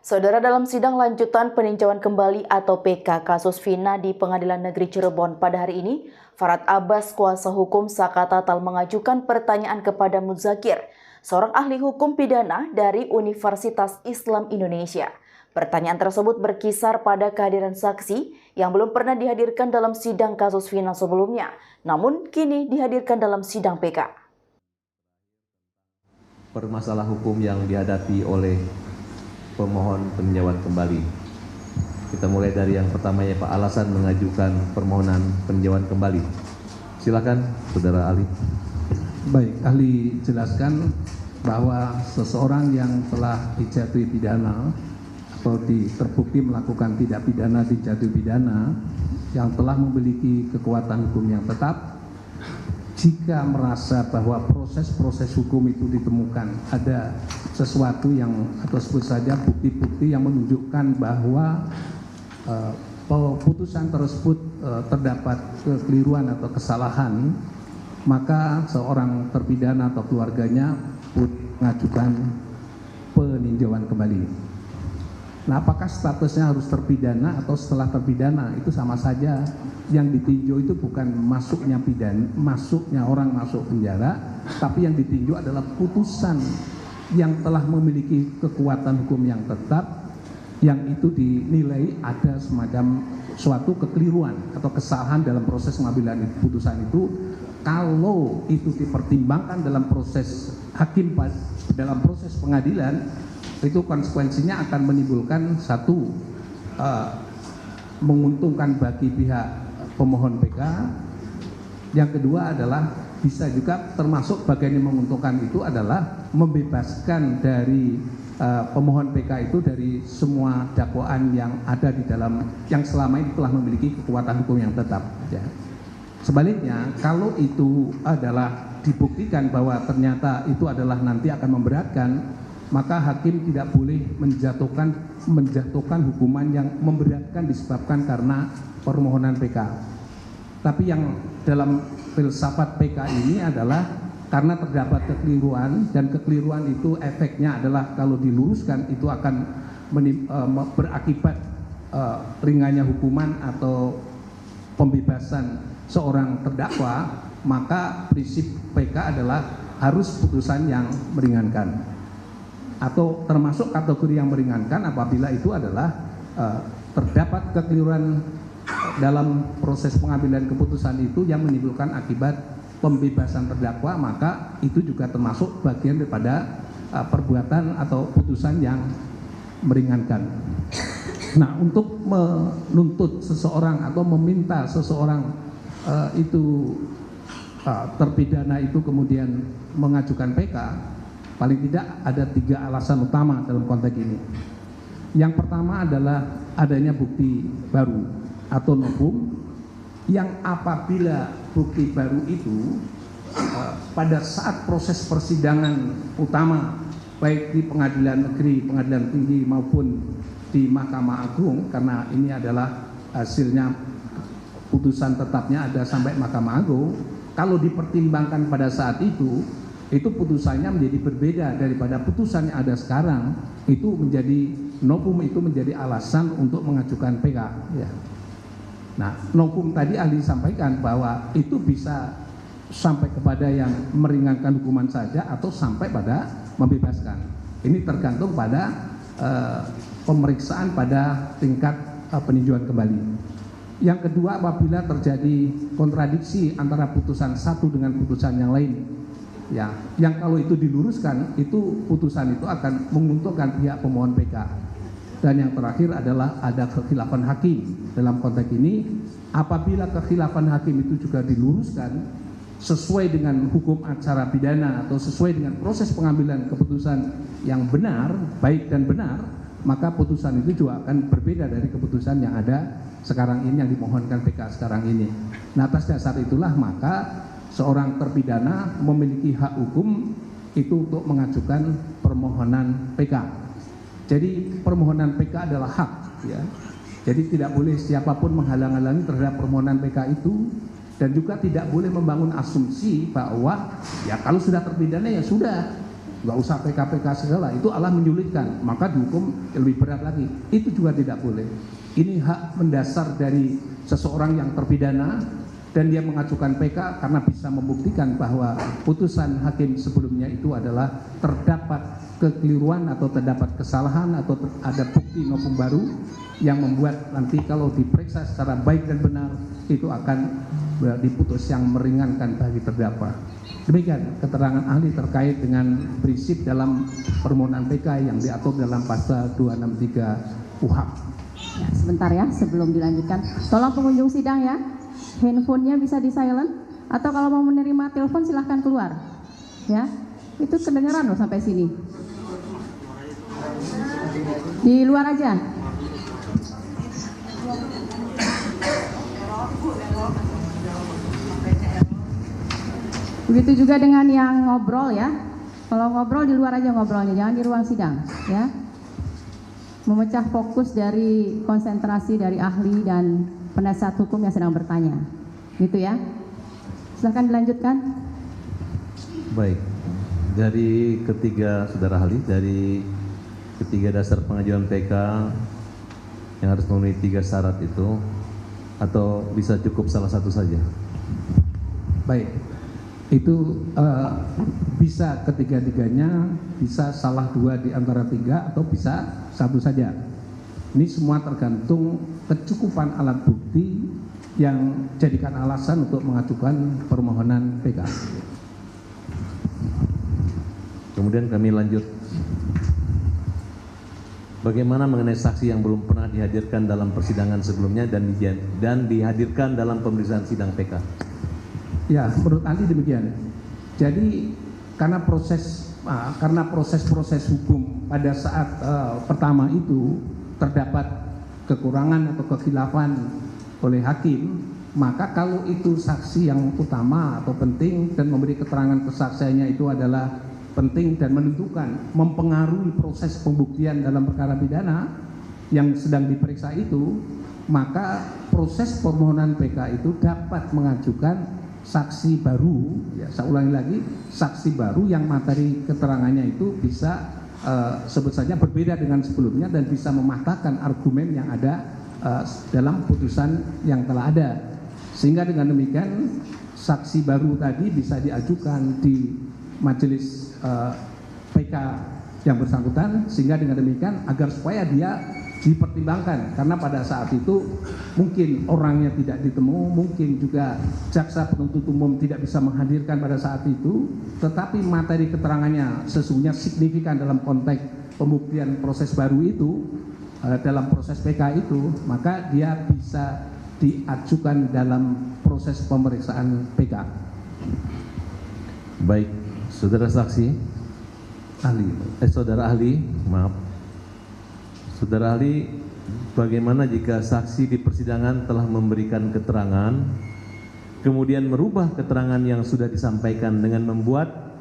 Saudara, dalam sidang lanjutan peninjauan kembali atau PK kasus Vina di Pengadilan Negeri Cirebon pada hari ini, Farhad Abbas, kuasa hukum Saka Tatal, mengajukan pertanyaan kepada Muzakir, seorang ahli hukum pidana dari Universitas Islam Indonesia. Pertanyaan tersebut berkisar pada kehadiran saksi yang belum pernah dihadirkan dalam sidang kasus Vina sebelumnya, namun kini dihadirkan dalam sidang PK. Permasalahan hukum yang dihadapi oleh pemohon peninjauan kembali. Kita mulai dari yang pertama, ya Pak, alasan mengajukan permohonan peninjauan kembali. Silakan, Saudara ahli. Baik, ahli jelaskan bahwa seseorang yang telah dijatuhi pidana atau terbukti melakukan tindak pidana dijatuhi pidana yang telah memiliki kekuatan hukum yang tetap, jika merasa bahwa proses-proses hukum itu ditemukan ada sesuatu yang atau sebut saja bukti-bukti yang menunjukkan bahwa putusan tersebut terdapat kekeliruan atau kesalahan, maka seorang terpidana atau keluarganya mengajukan peninjauan kembali. Nah, apakah statusnya harus terpidana atau setelah terpidana? Itu sama saja. Yang ditinjau itu bukan masuknya orang masuk penjara, tapi yang ditinjau adalah putusan yang telah memiliki kekuatan hukum yang tetap, yang itu dinilai ada semacam suatu kekeliruan atau kesalahan dalam proses pengambilan putusan itu. Kalau itu dipertimbangkan dalam proses hakim dalam proses pengadilan, itu konsekuensinya akan menimbulkan satu menguntungkan bagi pihak pemohon PK. Yang kedua adalah bisa juga termasuk bagian yang menguntungkan itu adalah membebaskan dari pemohon PK itu dari semua dakwaan yang ada di dalam yang selama ini telah memiliki kekuatan hukum yang tetap. Ya. Sebaliknya, kalau itu adalah dibuktikan bahwa ternyata itu adalah nanti akan memberatkan, maka hakim tidak boleh menjatuhkan hukuman yang memberatkan disebabkan karena permohonan PK. Tapi yang dalam filsafat PK ini adalah karena terdapat kekeliruan, dan kekeliruan itu efeknya adalah kalau diluruskan itu akan berakibat ringannya hukuman atau pembebasan seorang terdakwa, maka prinsip PK adalah harus putusan yang meringankan, atau termasuk kategori yang meringankan apabila itu adalah terdapat kekeliruan dalam proses pengambilan keputusan itu yang menimbulkan akibat pembebasan terdakwa, maka itu juga termasuk bagian daripada perbuatan atau putusan yang meringankan. Nah, untuk menuntut seseorang atau meminta seseorang itu terpidana itu kemudian mengajukan PK, paling tidak ada 3 alasan utama dalam konteks ini. Yang pertama adalah adanya bukti baru atau novum, yang apabila bukti baru itu pada saat proses persidangan utama baik di pengadilan negeri, pengadilan tinggi maupun di Mahkamah Agung, karena ini adalah hasilnya putusan tetapnya ada sampai Mahkamah Agung, kalau dipertimbangkan pada saat itu putusannya menjadi berbeda daripada putusan yang ada sekarang, itu menjadi novum, itu menjadi alasan untuk mengajukan PK. Ya. Nah, novum tadi ahli sampaikan bahwa itu bisa sampai kepada yang meringankan hukuman saja atau sampai pada membebaskan. Ini tergantung pada pemeriksaan pada tingkat peninjauan kembali. Yang kedua, apabila terjadi kontradiksi antara putusan satu dengan putusan yang lain, ya, yang kalau itu diluruskan, itu putusan itu akan menguntungkan pihak pemohon PK. Dan yang terakhir adalah ada kekhilafan hakim. Dalam konteks ini, apabila kekhilafan hakim itu juga diluruskan sesuai dengan hukum acara pidana atau sesuai dengan proses pengambilan keputusan yang benar, baik dan benar, maka putusan itu juga akan berbeda dari keputusan yang ada sekarang ini, yang dimohonkan PK sekarang ini. Nah, atas dasar itulah maka seorang terpidana memiliki hak hukum itu untuk mengajukan permohonan PK. Jadi permohonan PK adalah hak, ya. Jadi tidak boleh siapapun menghalang-halangi terhadap permohonan PK itu, dan juga tidak boleh membangun asumsi bahwa ya kalau sudah terpidana ya sudah, nggak usah PK segala, itu Allah menyulitkan, maka dihukum lebih berat lagi. Itu juga tidak boleh. Ini hak mendasar dari seseorang yang terpidana dan dia mengajukan PK karena bisa membuktikan bahwa putusan hakim sebelumnya itu adalah terdapat kekeliruan atau terdapat kesalahan atau ada bukti novum baru yang membuat nanti kalau diperiksa secara baik dan benar itu akan diputus yang meringankan bagi terdakwa. Demikian keterangan ahli terkait dengan prinsip dalam permohonan PK yang diatur dalam pasal 263 UHAP. Ya, sebentar ya, sebelum dilanjutkan, tolong pengunjung sidang ya, handphonenya bisa di silent atau kalau mau menerima telepon silahkan keluar. Ya, itu kedengeran loh sampai sini. Di luar aja. Begitu juga dengan yang ngobrol ya. Kalau ngobrol di luar aja ngobrolnya, jangan di ruang sidang ya. Memecah fokus dari konsentrasi dari ahli dan penasihat hukum yang sedang bertanya. Gitu ya. Silahkan dilanjutkan. Baik. Dari ketiga saudara ahli, dari ketiga dasar pengajuan PK yang harus memenuhi 3 syarat itu, atau bisa cukup salah satu saja? Baik, itu bisa ketiga-tiganya, bisa salah 2 di antara 3 atau bisa 1 saja. Ini semua tergantung kecukupan alat bukti yang jadikan alasan untuk mengajukan permohonan PK. Kemudian kami lanjut. Bagaimana mengenai saksi yang belum pernah dihadirkan dalam persidangan sebelumnya dan dihadirkan dalam pemeriksaan sidang PK? Ya, menurut ahli demikian. Jadi karena proses hukum pada saat pertama itu terdapat kekurangan atau kekhilafan oleh hakim, maka kalau itu saksi yang utama atau penting dan memberi keterangan kesaksiannya itu adalah penting dan menentukan, mempengaruhi proses pembuktian dalam perkara pidana yang sedang diperiksa itu, maka proses permohonan PK itu dapat mengajukan saksi baru, ya saya ulangi lagi, saksi baru yang materi keterangannya itu bisa sebut saja berbeda dengan sebelumnya dan bisa mematahkan argumen yang ada dalam putusan yang telah ada. Sehingga dengan demikian saksi baru tadi bisa diajukan di majelis PK yang bersangkutan, sehingga dengan demikian agar supaya dia dipertimbangkan, karena pada saat itu mungkin orangnya tidak ditemu, mungkin juga jaksa penuntut umum tidak bisa menghadirkan pada saat itu, tetapi materi keterangannya sesungguhnya signifikan dalam konteks pembuktian proses baru itu, dalam proses PK itu, maka dia bisa diajukan dalam proses pemeriksaan PK. Baik, saudara saksi, saudara ahli, maaf. Saudara ahli, bagaimana jika saksi di persidangan telah memberikan keterangan, kemudian merubah keterangan yang sudah disampaikan dengan membuat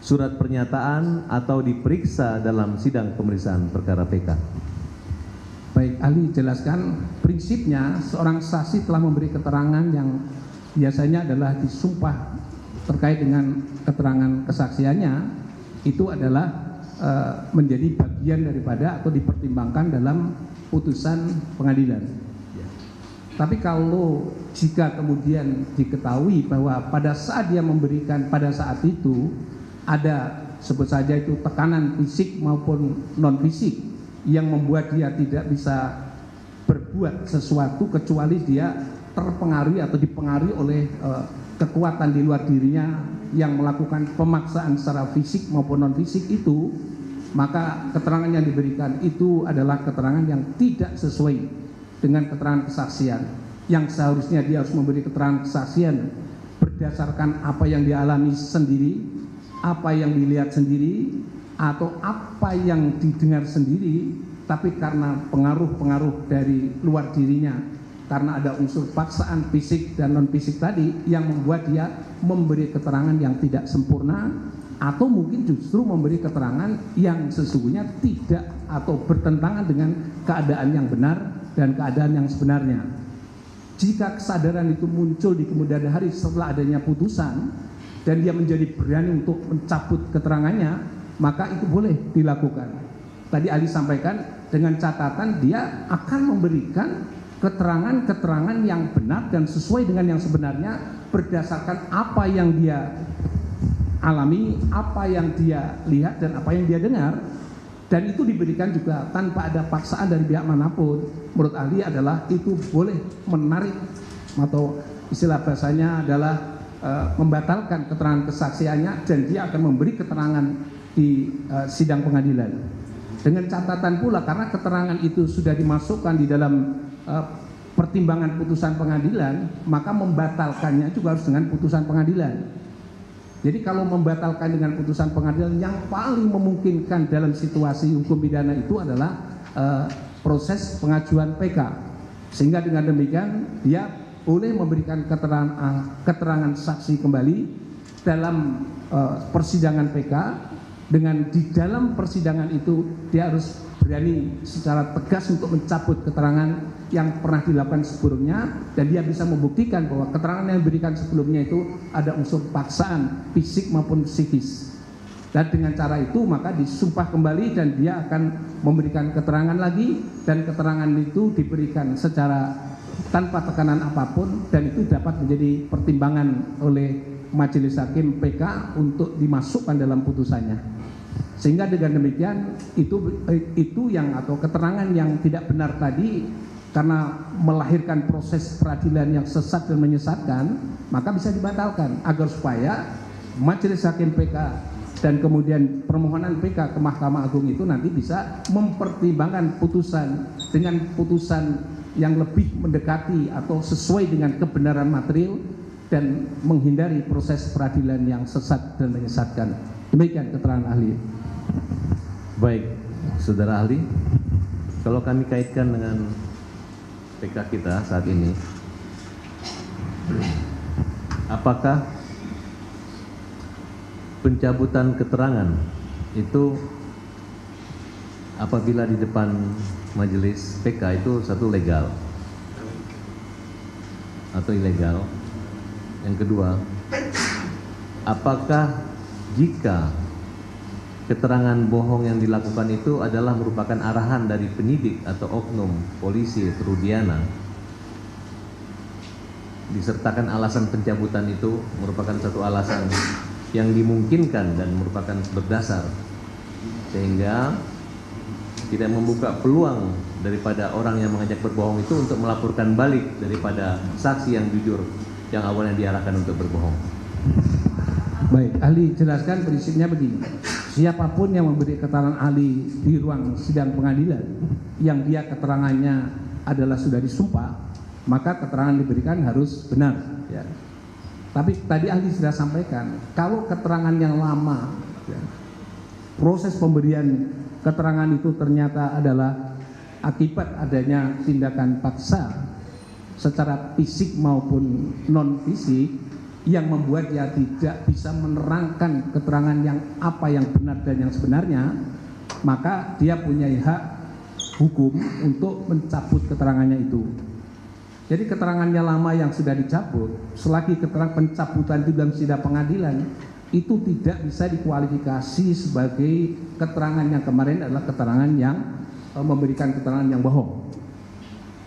surat pernyataan atau diperiksa dalam sidang pemeriksaan perkara PK? Baik, ahli jelaskan prinsipnya seorang saksi telah memberi keterangan yang biasanya adalah disumpah terkait dengan keterangan kesaksiannya, itu adalah menjadi bagian daripada atau dipertimbangkan dalam putusan pengadilan. Tapi kalau jika kemudian diketahui bahwa pada saat dia memberikan pada saat itu ada sebut saja itu tekanan fisik maupun non fisik yang membuat dia tidak bisa berbuat sesuatu kecuali dia terpengaruhi atau dipengaruhi oleh kekuatan di luar dirinya yang melakukan pemaksaan secara fisik maupun non fisik itu, maka keterangan yang diberikan itu adalah keterangan yang tidak sesuai dengan keterangan kesaksian, yang seharusnya dia harus memberi keterangan kesaksian berdasarkan apa yang dialami sendiri, apa yang dilihat sendiri, atau apa yang didengar sendiri, tapi karena pengaruh-pengaruh dari luar dirinya, karena ada unsur paksaan fisik dan non fisik tadi yang membuat dia memberi keterangan yang tidak sempurna, atau mungkin justru memberi keterangan yang sesungguhnya tidak atau bertentangan dengan keadaan yang benar dan keadaan yang sebenarnya. Jika kesadaran itu muncul di kemudian hari setelah adanya putusan dan dia menjadi berani untuk mencabut keterangannya, maka itu boleh dilakukan. Tadi ahli sampaikan dengan catatan dia akan memberikan keterangan-keterangan yang benar dan sesuai dengan yang sebenarnya berdasarkan apa yang dia alami, apa yang dia lihat dan apa yang dia dengar, dan itu diberikan juga tanpa ada paksaan dari pihak manapun. Menurut ahli adalah itu boleh menarik atau istilah bahasanya adalah membatalkan keterangan kesaksiannya dan dia akan memberi keterangan di sidang pengadilan. Dengan catatan pula karena keterangan itu sudah dimasukkan di dalam pertimbangan putusan pengadilan, maka membatalkannya juga harus dengan putusan pengadilan. Jadi kalau membatalkan dengan putusan pengadilan, yang paling memungkinkan dalam situasi hukum pidana itu adalah proses pengajuan PK. Sehingga dengan demikian dia boleh memberikan keterangan saksi kembali dalam persidangan PK, dengan di dalam persidangan itu dia harus berani secara tegas untuk mencabut keterangan yang pernah dilakukan sebelumnya, dan dia bisa membuktikan bahwa keterangan yang diberikan sebelumnya itu ada unsur paksaan fisik maupun psikis. Dan dengan cara itu maka disumpah kembali dan dia akan memberikan keterangan lagi, dan keterangan itu diberikan secara tanpa tekanan apapun, dan itu dapat menjadi pertimbangan oleh majelis hakim PK untuk dimasukkan dalam putusannya. Sehingga dengan demikian itu yang atau keterangan yang tidak benar tadi karena melahirkan proses peradilan yang sesat dan menyesatkan, maka bisa dibatalkan agar supaya majelis hakim PK dan kemudian permohonan PK ke Mahkamah Agung itu nanti bisa mempertimbangkan putusan dengan putusan yang lebih mendekati atau sesuai dengan kebenaran material dan menghindari proses peradilan yang sesat dan menyesatkan. Demikian keterangan ahli. Baik, saudara ahli, kalau kami kaitkan dengan PK kita saat ini, apakah pencabutan keterangan itu apabila di depan majelis PK itu satu legal atau ilegal? Yang kedua, apakah jika keterangan bohong yang dilakukan itu adalah merupakan arahan dari penyidik atau oknum polisi Rudiana, disertakan alasan pencabutan itu merupakan satu alasan yang dimungkinkan dan merupakan berdasar, sehingga tidak membuka peluang daripada orang yang mengajak berbohong itu untuk melaporkan balik daripada saksi yang jujur yang awalnya diarahkan untuk berbohong. Baik, ahli jelaskan prinsipnya begini. Siapapun yang memberi keterangan ahli di ruang sidang pengadilan yang dia keterangannya adalah sudah disumpah, maka keterangan diberikan harus benar, ya. Tapi tadi ahli sudah sampaikan, kalau keterangan yang lama, ya, proses pemberian keterangan itu ternyata adalah akibat adanya tindakan paksa secara fisik maupun non fisik yang membuat dia tidak bisa menerangkan keterangan yang apa yang benar dan yang sebenarnya, maka dia punya hak hukum untuk mencabut keterangannya itu. Jadi keterangannya lama yang sudah dicabut, selagi keterangan pencabutan di dalam sidang pengadilan itu tidak bisa dikualifikasi sebagai keterangan yang kemarin adalah keterangan yang memberikan keterangan yang bohong,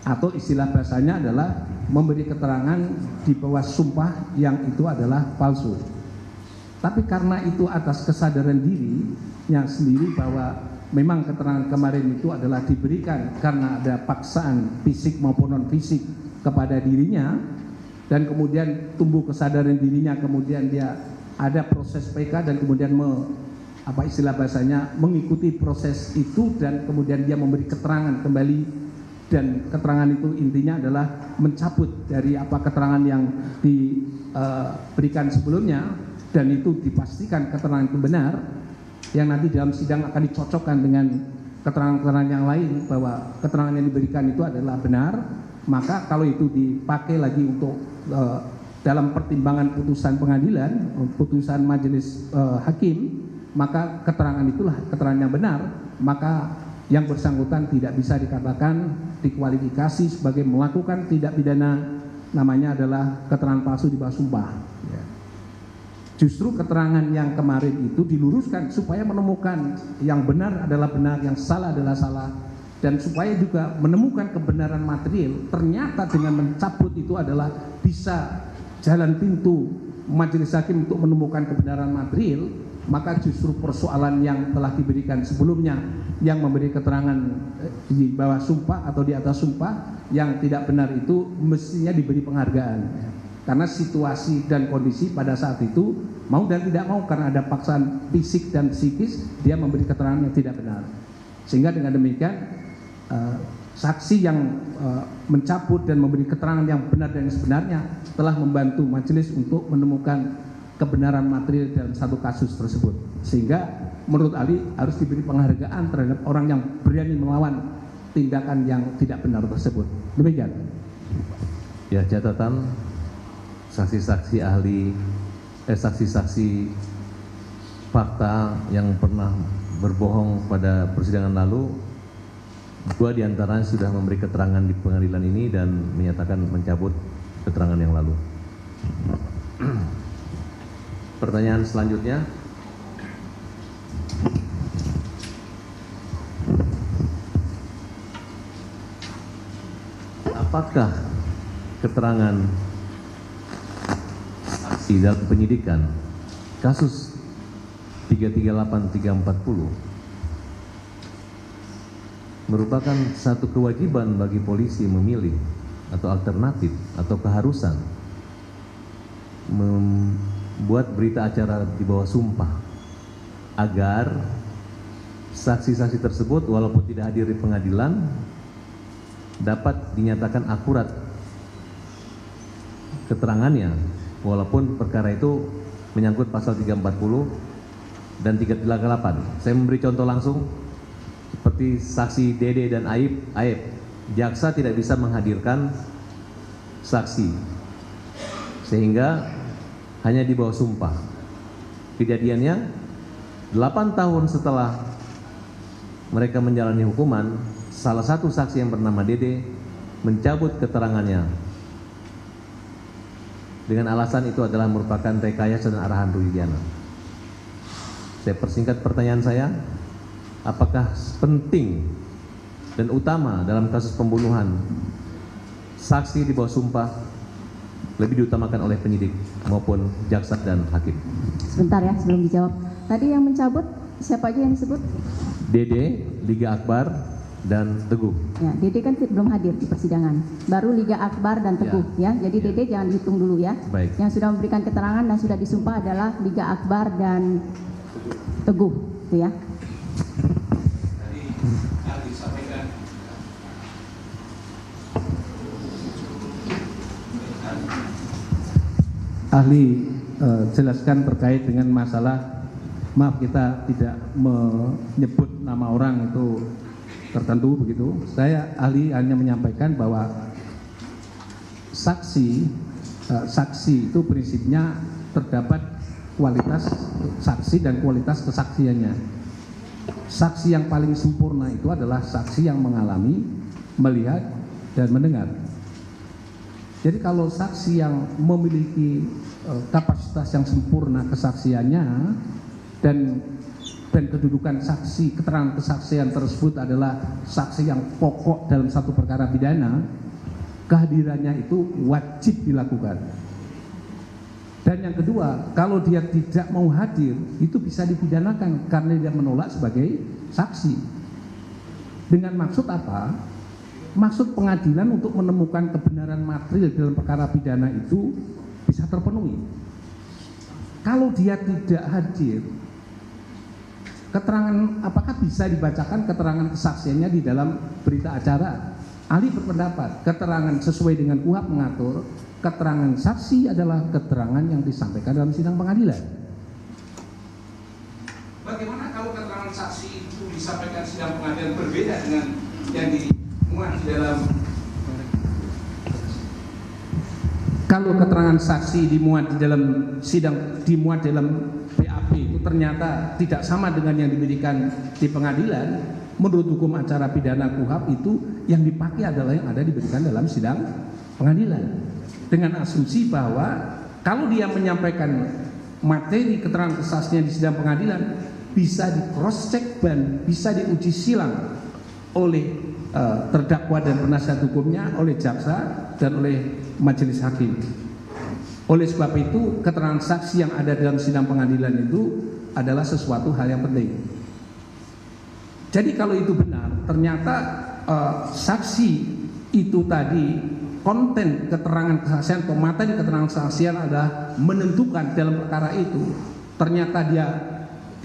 atau istilah bahasanya adalah memberi keterangan di bawah sumpah yang itu adalah palsu. Tapi karena itu atas kesadaran diri yang sendiri bahwa memang keterangan kemarin itu adalah diberikan karena ada paksaan fisik maupun non fisik kepada dirinya, dan kemudian tumbuh kesadaran dirinya, kemudian dia ada proses PK dan kemudian istilah bahasanya mengikuti proses itu, dan kemudian dia memberi keterangan kembali, dan keterangan itu intinya adalah mencabut dari apa keterangan yang diberikan sebelumnya, dan itu dipastikan keterangan itu benar, yang nanti dalam sidang akan dicocokkan dengan keterangan-keterangan yang lain bahwa keterangan yang diberikan itu adalah benar. Maka kalau itu dipakai lagi untuk dalam pertimbangan putusan pengadilan, putusan majelis hakim, maka keterangan itulah keterangan yang benar, maka yang bersangkutan tidak bisa dikatakan dikualifikasi sebagai melakukan tindak pidana, namanya adalah keterangan palsu di bawah sumpah. justru keterangan yang kemarin itu diluruskan supaya menemukan yang benar adalah benar, yang salah adalah salah, dan supaya juga menemukan kebenaran material. Ternyata dengan mencabut itu adalah bisa jalan pintu majelis hakim untuk menemukan kebenaran material. Maka justru persoalan yang telah diberikan sebelumnya, yang memberi keterangan di bawah sumpah atau di atas sumpah yang tidak benar itu mestinya diberi penghargaan, karena situasi dan kondisi pada saat itu mau dan tidak mau, karena ada paksaan fisik dan psikis, dia memberi keterangan yang tidak benar. Sehingga dengan demikian saksi yang mencabut dan memberi keterangan yang benar dan sebenarnya telah membantu majelis untuk menemukan kebenaran material dalam satu kasus tersebut. Sehingga menurut Ali harus diberi penghargaan terhadap orang yang berani melawan tindakan yang tidak benar tersebut. Demikian. Ya, catatan saksi-saksi ahli, saksi-saksi fakta yang pernah berbohong pada persidangan lalu, 2 diantaranya sudah memberi keterangan di pengadilan ini dan menyatakan mencabut keterangan yang lalu. Pertanyaan selanjutnya. Apakah keterangan saksi dalam penyidikan kasus 338-340 merupakan satu kewajiban bagi polisi memilih atau alternatif atau keharusan membuat berita acara di bawah sumpah agar saksi-saksi tersebut walaupun tidak hadir di pengadilan dapat dinyatakan akurat keterangannya, walaupun perkara itu menyangkut pasal 340 dan 338. Saya memberi contoh langsung seperti saksi Dede dan Aib. Jaksa tidak bisa menghadirkan saksi sehingga hanya di bawah sumpah. Kejadiannya 8 tahun setelah mereka menjalani hukuman, salah satu saksi yang bernama Dede mencabut keterangannya dengan alasan itu adalah merupakan rekayasa dan arahan Rudiana. Saya persingkat pertanyaan saya, apakah penting dan utama dalam kasus pembunuhan saksi di bawah sumpah lebih diutamakan oleh penyidik maupun jaksa dan hakim? Sebentar ya, sebelum dijawab. Tadi yang mencabut siapa aja yang disebut? Dede, Liga Akbar, dan Teguh. Ya, Dede kan belum hadir di persidangan. Baru Liga Akbar dan Teguh ya. Jadi Dede jangan dihitung dulu ya. Baik. Yang sudah memberikan keterangan dan sudah disumpah adalah Liga Akbar dan Teguh, itu ya. Ahli jelaskan terkait dengan masalah, maaf kita tidak menyebut nama orang itu tertentu begitu. Saya ahli hanya menyampaikan bahwa saksi itu prinsipnya terdapat kualitas saksi dan kualitas kesaksiannya. Saksi yang paling sempurna itu adalah saksi yang mengalami, melihat, dan mendengar. Jadi kalau saksi yang memiliki kapasitas yang sempurna kesaksiannya dan kedudukan saksi, keterangan kesaksian tersebut adalah saksi yang pokok dalam satu perkara pidana, kehadirannya itu wajib dilakukan. Dan yang kedua, kalau dia tidak mau hadir, itu bisa dipidanakan karena dia menolak sebagai saksi. Dengan maksud apa? Maksud pengadilan untuk menemukan kebenaran material dalam perkara pidana itu bisa terpenuhi. Kalau dia tidak hadir, keterangan apakah bisa dibacakan keterangan kesaksiannya di dalam berita acara? Ahli berpendapat keterangan sesuai dengan KUHP mengatur keterangan saksi adalah keterangan yang disampaikan dalam sidang pengadilan. Bagaimana kalau keterangan saksi itu disampaikan sidang pengadilan berbeda dengan yang dimuat di dalam? Kalau keterangan saksi dimuat di dalam sidang, dimuat dalam BAP itu ternyata tidak sama dengan yang diberikan di pengadilan, menurut hukum acara pidana KUHP itu yang dipakai adalah yang ada diberikan dalam sidang pengadilan. Dengan asumsi bahwa kalau dia menyampaikan materi keterangan kesaksian di sidang pengadilan bisa di cross check dan bisa diuji silang oleh terdakwa dan penasihat hukumnya, oleh jaksa dan oleh majelis hakim. Oleh sebab itu keterangan saksi yang ada dalam sidang pengadilan itu adalah sesuatu hal yang penting. Jadi kalau itu benar, ternyata saksi itu tadi konten keterangan kesaksian atau materi keterangan kesaksian adalah menentukan dalam perkara itu, ternyata dia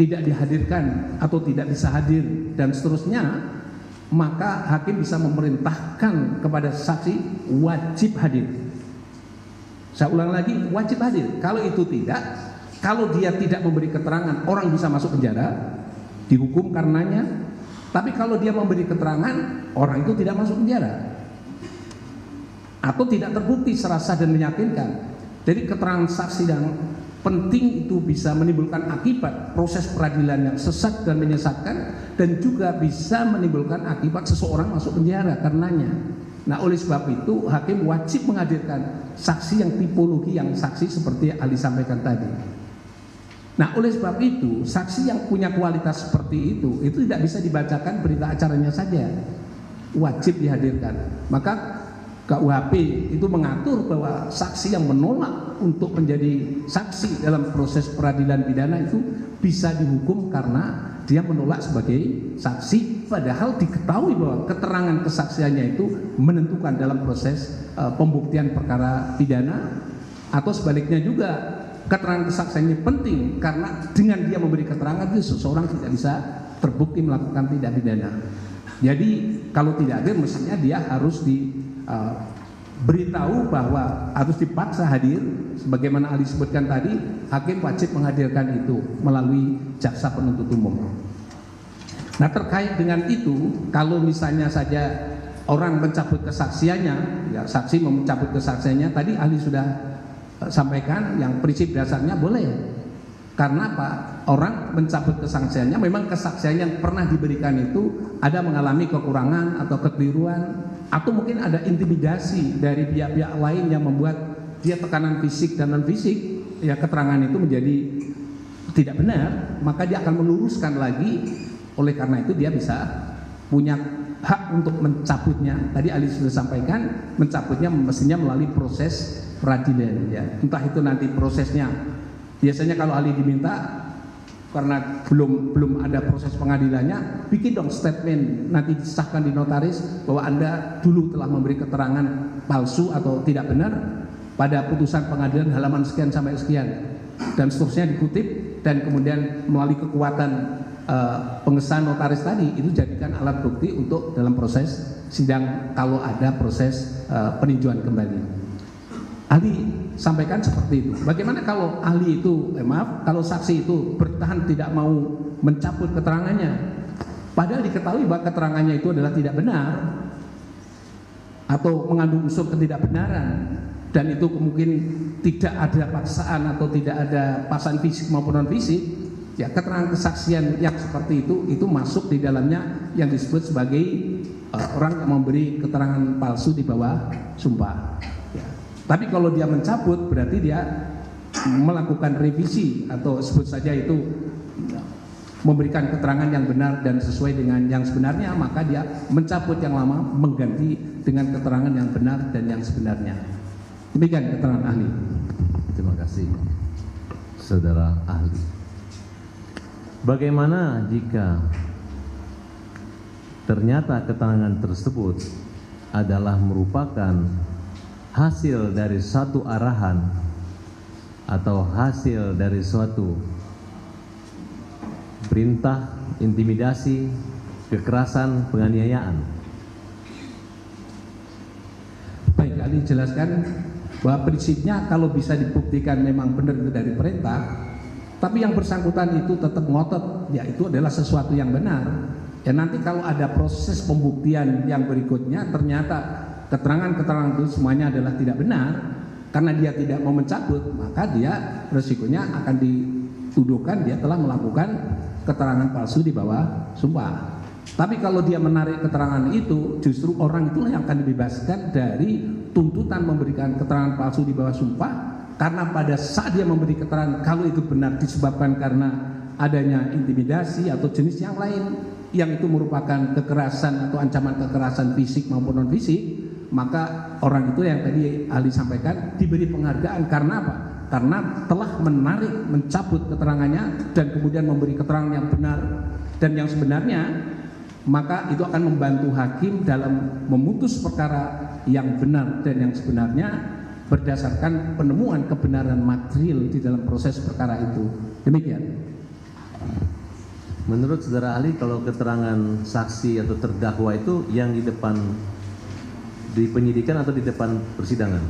tidak dihadirkan atau tidak bisa hadir dan seterusnya, maka hakim bisa memerintahkan kepada saksi wajib hadir. Saya ulang lagi, wajib hadir. Kalau itu tidak, kalau dia tidak memberi keterangan, orang bisa masuk penjara, dihukum karenanya. Tapi kalau dia memberi keterangan, orang itu tidak masuk penjara atau tidak terbukti secara sah dan meyakinkan. Jadi keterangan saksi yang penting itu bisa menimbulkan akibat proses peradilan yang sesat dan menyesatkan, dan juga bisa menimbulkan akibat seseorang masuk penjara karenanya. Nah, oleh sebab itu hakim wajib menghadirkan saksi yang tipologi yang saksi seperti yang Ali sampaikan tadi. Nah, oleh sebab itu saksi yang punya kualitas seperti itu tidak bisa dibacakan berita acaranya saja, wajib dihadirkan. Maka KUHP itu mengatur bahwa saksi yang menolak untuk menjadi saksi dalam proses peradilan pidana itu bisa dihukum karena dia menolak sebagai saksi, padahal diketahui bahwa keterangan kesaksiannya itu menentukan dalam proses pembuktian perkara pidana. Atau sebaliknya juga, keterangan kesaksiannya penting karena dengan dia memberi keterangan itu seseorang tidak bisa terbukti melakukan tindak pidana. Jadi kalau tidak hadir mestinya dia harus beritahu bahwa harus dipaksa hadir, sebagaimana Ali sebutkan tadi, hakim wajib menghadirkan itu melalui jaksa penuntut umum. Nah, terkait dengan itu, kalau misalnya saja orang mencabut kesaksiannya, ya saksi mencabut kesaksiannya, tadi Ali sudah sampaikan yang prinsip dasarnya boleh. Karena apa? Orang mencabut kesaksiannya, memang kesaksian yang pernah diberikan itu ada mengalami kekurangan atau kekeliruan, atau mungkin ada intimidasi dari pihak-pihak lain yang membuat dia tekanan fisik dan non fisik, ya keterangan itu menjadi tidak benar, maka dia akan meluruskan lagi. Oleh karena itu dia bisa punya hak untuk mencabutnya. Tadi Ali sudah sampaikan, mencabutnya mestinya melalui proses peradilan, ya. Entah itu nanti prosesnya, biasanya kalau Ali diminta karena belum ada proses pengadilannya, bikin dong statement, nanti disahkan di notaris bahwa Anda dulu telah memberi keterangan palsu atau tidak benar pada putusan pengadilan halaman sekian sampai sekian, dan seterusnya dikutip, dan kemudian melalui kekuatan pengesahan notaris tadi itu jadikan alat bukti untuk dalam proses sidang kalau ada proses peninjauan kembali. Ali sampaikan seperti itu. Bagaimana kalau ahli itu, kalau saksi itu bertahan tidak mau mencabut keterangannya, padahal diketahui bahwa keterangannya itu adalah tidak benar atau mengandung unsur ketidakbenaran, dan itu mungkin tidak ada paksaan atau tidak ada paksaan fisik maupun non fisik, ya keterangan kesaksian yang seperti itu masuk di dalamnya yang disebut sebagai orang yang memberi keterangan palsu di bawah sumpah. Tapi kalau dia mencabut berarti dia melakukan revisi atau sebut saja itu memberikan keterangan yang benar dan sesuai dengan yang sebenarnya, maka dia mencabut yang lama mengganti dengan keterangan yang benar dan yang sebenarnya. Demikian keterangan ahli. Terima kasih, saudara ahli. Bagaimana jika ternyata keterangan tersebut adalah merupakan hasil dari satu arahan atau hasil dari suatu perintah, intimidasi, kekerasan, penganiayaan? Baik, Ali jelaskan bahwa prinsipnya kalau bisa dibuktikan memang benar itu dari perintah, tapi yang bersangkutan itu tetap ngotot, ya itu adalah sesuatu yang benar. Ya nanti kalau ada proses pembuktian yang berikutnya ternyata keterangan-keterangan itu semuanya adalah tidak benar, karena dia tidak mau mencabut, maka dia resikonya akan dituduhkan dia telah melakukan keterangan palsu di bawah sumpah. Tapi kalau dia menarik keterangan itu, justru orang itulah yang akan dibebaskan dari tuntutan memberikan keterangan palsu di bawah sumpah, karena pada saat dia memberi keterangan kalau itu benar disebabkan karena adanya intimidasi atau jenis yang lain yang itu merupakan kekerasan atau ancaman kekerasan fisik maupun non fisik, maka orang itu yang tadi ahli sampaikan diberi penghargaan. Karena apa? Karena telah mencabut keterangannya dan kemudian memberi keterangan yang benar dan yang sebenarnya, maka itu akan membantu hakim dalam memutus perkara yang benar dan yang sebenarnya berdasarkan penemuan kebenaran material di dalam proses perkara itu. Demikian. Menurut saudara ahli, kalau keterangan saksi atau terdakwa itu yang di depan di penyidikan atau di depan persidangan?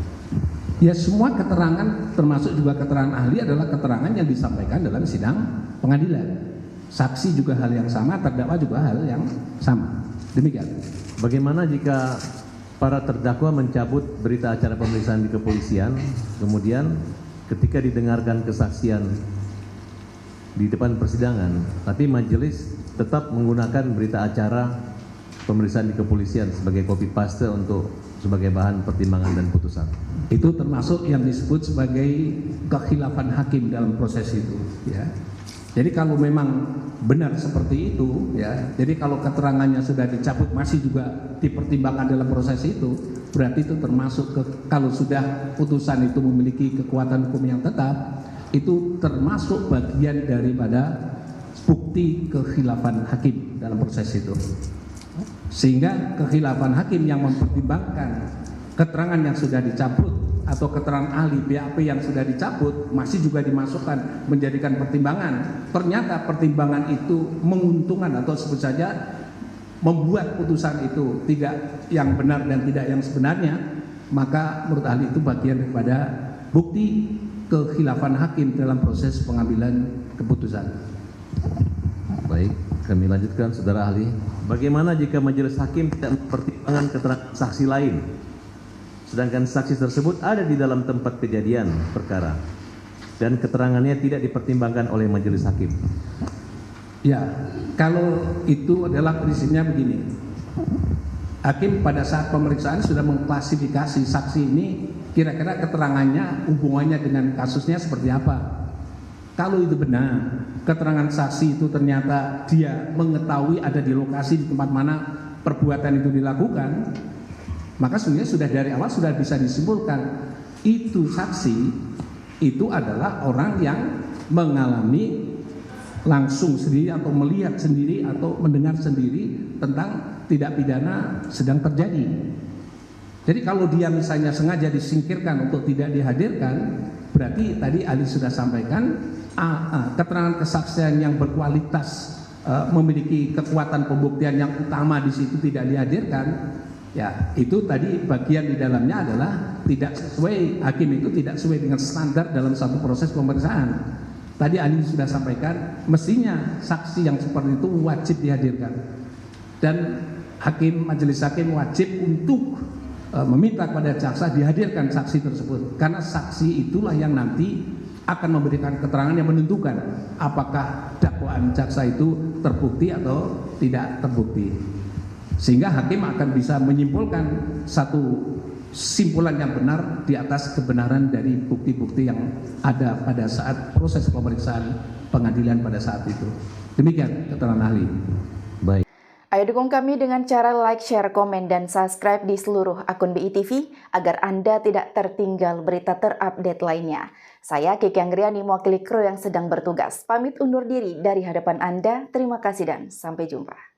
Ya, semua keterangan termasuk juga keterangan ahli adalah keterangan yang disampaikan dalam sidang pengadilan. Saksi juga hal yang sama, terdakwa juga hal yang sama. Demikian. Bagaimana jika para terdakwa mencabut berita acara pemeriksaan di kepolisian, kemudian ketika didengarkan kesaksian di depan persidangan, tapi majelis tetap menggunakan berita acara pemeriksaan di kepolisian sebagai copy paste untuk sebagai bahan pertimbangan dan putusan? Itu termasuk yang disebut sebagai kekhilafan hakim dalam proses itu, ya. Jadi kalau memang benar seperti itu, ya, jadi kalau keterangannya sudah dicabut masih juga dipertimbangkan dalam proses itu, berarti itu termasuk kalau sudah putusan itu memiliki kekuatan hukum yang tetap, itu termasuk bagian daripada bukti kekhilafan hakim dalam proses itu. Sehingga kekhilafan hakim yang mempertimbangkan keterangan yang sudah dicabut atau keterangan ahli BAP yang sudah dicabut masih juga dimasukkan menjadikan pertimbangan. Ternyata pertimbangan itu menguntungkan atau sebut saja membuat putusan itu tidak yang benar dan tidak yang sebenarnya, maka menurut ahli itu bagian daripada bukti kekhilafan hakim dalam proses pengambilan keputusan. Baik, kami lanjutkan saudara ahli. Bagaimana jika majelis hakim tidak mempertimbangkan keterangan saksi lain, sedangkan saksi tersebut ada di dalam tempat kejadian perkara dan keterangannya tidak dipertimbangkan oleh majelis hakim? Ya, kalau itu adalah prinsipnya begini. Hakim pada saat pemeriksaan sudah mengklasifikasi saksi ini kira-kira keterangannya hubungannya dengan kasusnya seperti apa. Kalau itu benar, keterangan saksi itu ternyata dia mengetahui ada di lokasi di tempat mana perbuatan itu dilakukan, maka sebenarnya sudah dari awal sudah bisa disimpulkan itu saksi itu adalah orang yang mengalami langsung sendiri atau melihat sendiri atau mendengar sendiri tentang tindak pidana sedang terjadi. Jadi kalau dia misalnya sengaja disingkirkan untuk tidak dihadirkan, berarti tadi ahli sudah sampaikan keterangan kesaksian yang berkualitas memiliki kekuatan pembuktian yang utama di situ tidak dihadirkan. Ya, itu tadi bagian di dalamnya adalah tidak sesuai, hakim itu tidak sesuai dengan standar dalam satu proses pemeriksaan. Tadi ahli sudah sampaikan, mestinya saksi yang seperti itu wajib dihadirkan. Dan majelis hakim wajib untuk meminta kepada jaksa dihadirkan saksi tersebut. Karena saksi itulah yang nanti akan memberikan keterangan yang menentukan apakah dakwaan jaksa itu terbukti atau tidak terbukti. Sehingga hakim akan bisa menyimpulkan satu simpulan yang benar di atas kebenaran dari bukti-bukti yang ada pada saat proses pemeriksaan pengadilan pada saat itu. Demikian keterangan ahli. Baik. Ayo dukung kami dengan cara like, share, komen, dan subscribe di seluruh akun BITV agar Anda tidak tertinggal berita terupdate lainnya. Saya Kiki Anggriani, mewakili kru yang sedang bertugas. Pamit undur diri dari hadapan Anda. Terima kasih dan sampai jumpa.